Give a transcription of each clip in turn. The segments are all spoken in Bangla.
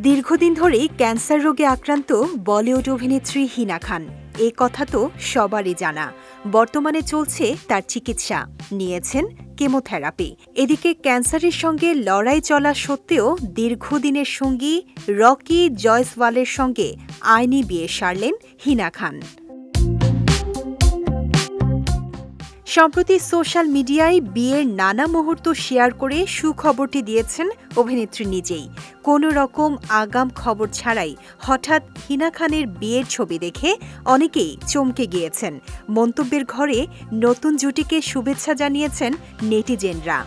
দীর্ঘদিন ধরেই ক্যান্সার রোগে আক্রান্ত বলিউড অভিনেত্রী হিনা খান। এ কথা তো সবারই জানা। বর্তমানে চলছে তার চিকিৎসা, নিয়েছেন কেমোথেরাপি। এদিকে ক্যান্সারের সঙ্গে লড়াই চলা সত্ত্বেও দীর্ঘদিনের সঙ্গী রকি জয়সওয়ালের সঙ্গে আইনি বিয়ে সারলেন হিনা খান। সম্প্রতি সোশ্যাল মিডিয়ায় বিয়ের নানা মুহূর্ত শেয়ার করে সুখবরটি দিয়েছেন অভিনেত্রী নিজেই। কোনো রকম আগাম খবর ছাড়াই হঠাৎ হিনা খানের বিয়ের ছবি দেখে অনেকেই চমকে গিয়েছেন। মন্তব্যের ঘরে নতুন জুটিকে শুভেচ্ছা জানিয়েছেন নেটিজেনরা।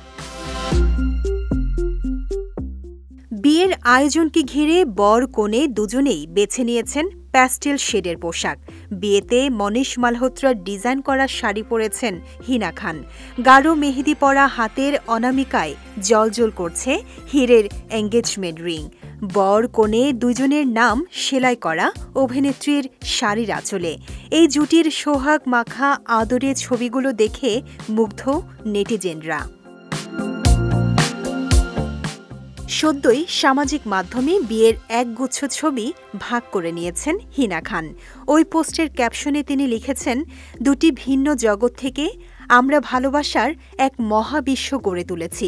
বিয়ের আয়োজনকে ঘিরে বর কনে দুজনেই বেছে নিয়েছেন প্যাস্টেল শেডের পোশাক। বিয়েতে মনীষ মালহোত্রার ডিজাইন করা শাড়ি পরেছেন হিনা খান। গাঢ় মেহেদি পরা হাতের অনামিকায় জ্বলজ্বল করছে হীরের এঙ্গেজমেন্ট রিং। বর কনে দুজনের নাম সেলাই করা অভিনেত্রীর শাড়ির আঁচলে। এই জুটির সোহাগ মাখা আদরের ছবিগুলো দেখে মুগ্ধ নেটিজেনরা। সদ্যই সামাজিক মাধ্যমে বিয়ের একগুচ্ছ ছবি ভাগ করে নিয়েছেন হিনা খান। ওই পোস্টের ক্যাপশনে তিনি লিখেছেন, দুটি ভিন্ন জগৎ থেকে আমরা ভালোবাসার এক মহাবিশ্ব গড়ে তুলেছি।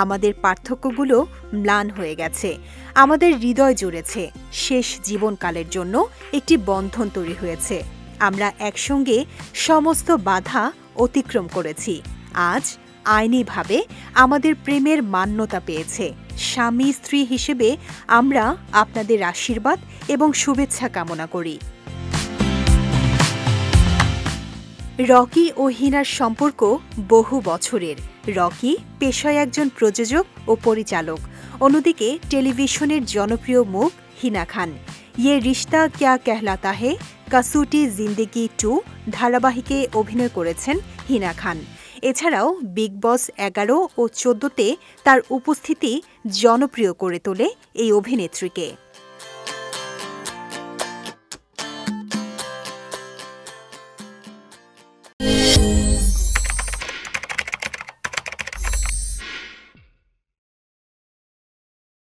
আমাদের পার্থক্যগুলো ম্লান হয়ে গেছে, আমাদের হৃদয় জুড়েছে। শেষ জীবনকালের জন্য একটি বন্ধন তৈরি হয়েছে। আমরা একসঙ্গে সমস্ত বাধা অতিক্রম করেছি। আজ আইনিভাবে আমাদের প্রেমের মান্যতা পেয়েছে। স্বামী স্ত্রী হিসেবে আমরা আপনাদের আশীর্বাদ এবং শুভেচ্ছা কামনা করি। রকি ও হিনার সম্পর্ক বহু বছরের। রকি পেশায় একজন প্রযোজক ও পরিচালক, অন্যদিকে টেলিভিশনের জনপ্রিয় মুখ হিনা খান। ইয়ে রিশতা ক্যা কেহলাতা হে, কাসুটি জিন্দেগি 2 ধারাবাহিকে অভিনয় করেছেন হিনা খান। এছাড়াও বিগ বস 11 ও 14তে তার উপস্থিতি জনপ্রিয় করে তোলে এই অভিনেত্রীকে।